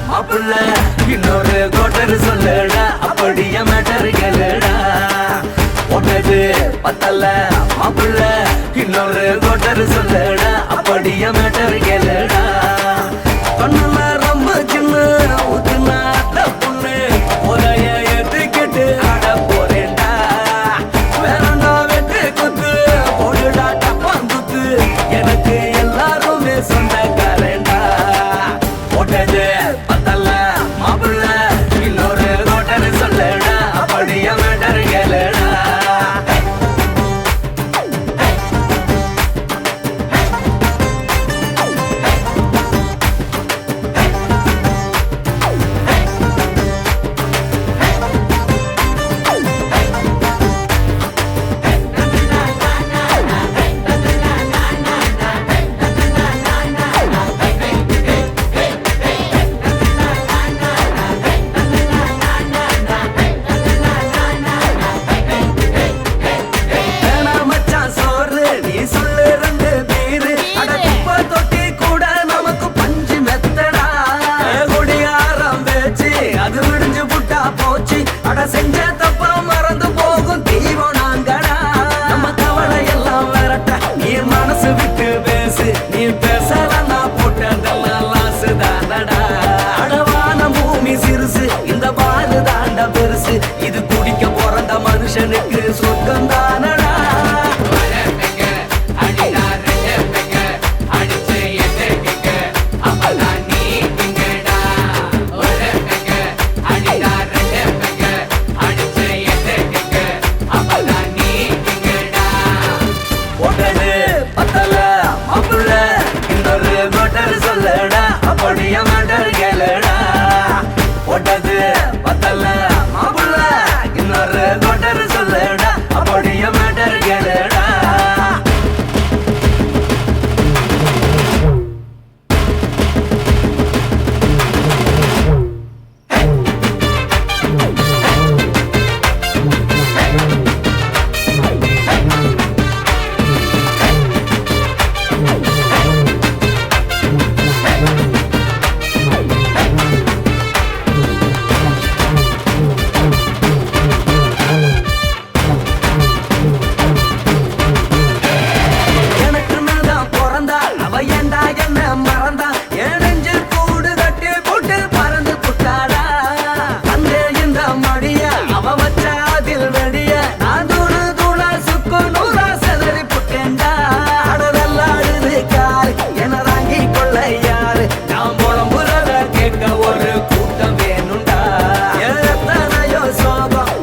மாப்புள்ள இன்னொரு கோட்டர் சொல்லுடா அப்படியே மேட்டர் கேளுடா ஒன்னது பத்தல்ல மாப்புள்ள இன்னொரு கோட்டர் சொல்லுடா அப்படியே மேட்டர் கேளுடா கண்ணுல ரொம்ப சின்ன ஊத்துனா பொண்ணு உரைய ஏத்துக்கிட்டு ஆட போறேன்டா வேறண்டா வெட்டு குத்து போடுடா டப்பாங்குத்து எனக்கு எல்லாருமே சொந்தக்காரேண்டா ஒட்டது பத்தல்ல மாப்புள்ள இன்னொரு கோட்டர் சொல்லுடா அப்படியே மேட்டர் கேளுடா செஞ்ச தப்பா மறந்து போகும் தீவம் நாங்கடா நம்ம கவலை எல்லாம் விரட்ட நீ மனசு விட்டு பேசு நீ பேசலாம் நான் போட்டதெல்லாம் லாசு தானடா அடவான பூமி சிறுசு இந்த பாலு தாண்ட பெருசு இது குடிக்க பிறந்த மனுஷனுக்கு சொர்க்கம் தானடா சொல்லுடா அப்படியே மேட்டர் கேளுடா ஒட்டது பத்தல்ல மாப்புள்ள இன்னொரு கோட்டர் சொல்லுடா அப்படியே மேட்டர் கேளுடா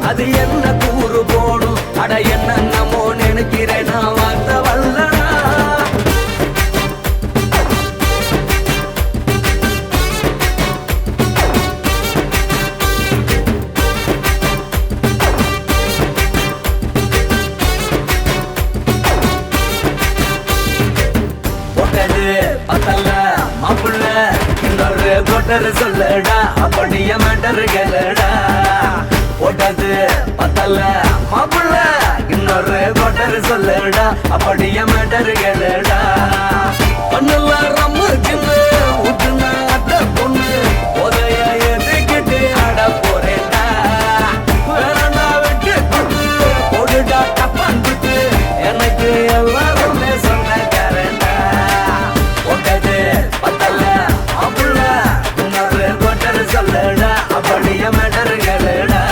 அது என்ன கூறு போடும் அட என்ன நம்மோ நினைக்கிறேன் நான் வார்த்தை வல்லடா ஒட்டது பத்தல்ல மாப்புள்ள இன்னொரு கோட்டர் சொல்லுடா அப்படியே மேட்டர் கேளுடா ஒட்டது பத்தல்ல மாப்புள்ள இன்னொரு கோட்டர் சொல்லுடா அப்படியே மேட்டர் கேளுடா கண்ணுல ரொம்ப சின்ன ஊத்துனா பொண்ணு உதய எதுக்கிட்டு ஆட போறேன்டா வேறண்டா வெட்டு குத்து போடுடா டப்பாங்குத்து எனக்கு எல்லாருமே சொந்தக்காரன்டா ஒட்டது பத்தல்ல மாப்புள்ள இன்னொரு கோட்டர் சொல்லுடா அப்படியே மேட்டர் கேளுடா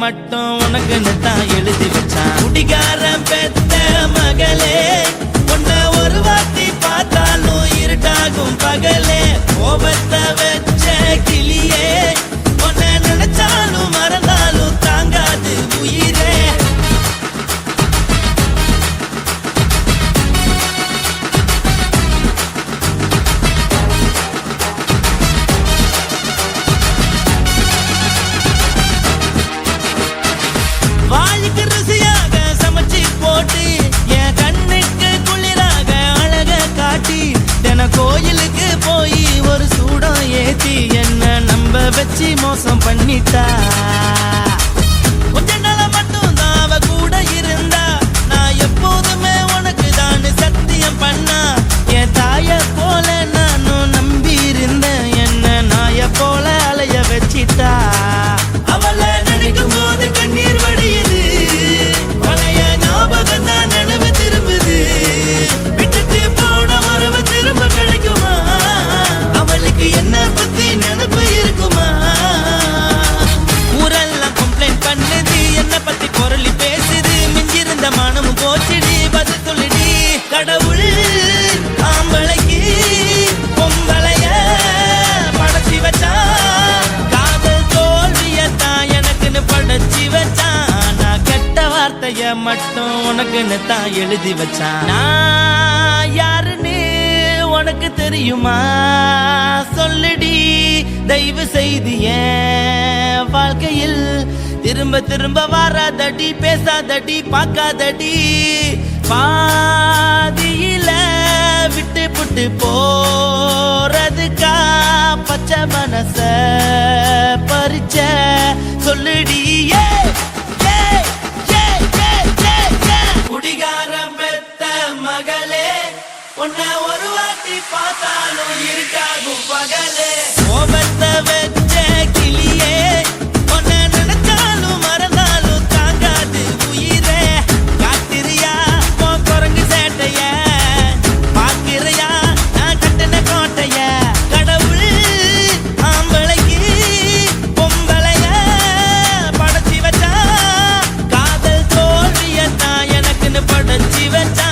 மட்டும் உனக்குன்னு தான் எழுதி வச்சான். குடிகாரன் பெத்த மகளே, உன்னை ஒரு வாட்டி பார்த்தாலும் இருட்டாகும் பகலே. கோபத்தை வச்ச கிளியே, உன்னை நினைச்சாலும் மறந்தாலும் தாங்காது உயிரே. வாய்க்கு ருசியாக சமைச்சு போட்டு என் கண்ணுக்கு குளிராக அழக காட்டி, தின கோயிலுக்கு போய் ஒரு சூடம் ஏத்தி என்ன நம்ப வச்சு மோசம் பண்ணிட்டா. கொஞ்ச நாள மட்டும் தான் அவ கூட இருந்தா, நான் எப்போதுமே உனக்கு தான் சத்தியம் பண்ணா. என் தாய போல நானும் நம்பி இருந்தேன், என்ன நாய போல அலைய வச்சிட்டா. அவளை நினைக்கும் போது கண்ணீர் வடியுது, பழைய ஞாபகம் தான் நினைவு திரும்புது. விட்டுட்டு போன உறவு திரும்ப கிடைக்குமா? அவளுக்கு என்ன பத்தி நினைப்பு இருக்குமா? ஊரெல்லாம் கம்ப்ளைண்ட் பண்ணுது, என்ன பத்தி குரலி பேசுது. மிஞ்சிருந்த மனமும் போச்சுடி, பதில் சொல்லுடி. கடவுள் ஆம்பளைக்கு பொம்பளைய படைச்சி வச்சான், காதல் தோல்வியத்தான் எனக்குன்னு படைச்சி வச்சான். நான் கெட்ட வார்த்தைய மட்டும் உனக்குன்னு தான் எழுதி வச்சான். நான் யாருன்னு உனக்கு தெரியுமா? சொல்லுடி தயவு செய்து என் வாழ்க்கையில் திரும்ப திரும்ப வராதடி, பேசாதடி, பார்க்காதடி. பாதியில விட்டு புட்டு போறதுக்கா பச்சை மனச பறிச்ச சொல்லுடி. குடிகாரம் பெத்த மகளே, உன்னை ஒரு வாட்டி பார்த்தாலும் இருக்காகும் பகலே. கோபத்தை வச்ச கிளியே, உன்னை நினைச்சாலும் மறந்தாலும் தாங்காது உயிரே. காத்திரியா உன் குரங்கு சேட்டைய, பாக்கிறையா நான் கட்டின கோட்டைய. கடவுள் ஆம்பளைக்கு பொம்பளைய படைச்சி வச்சா, காதல் தோல்வியத்தான் எனக்குன்னு படைச்சி வச்சா.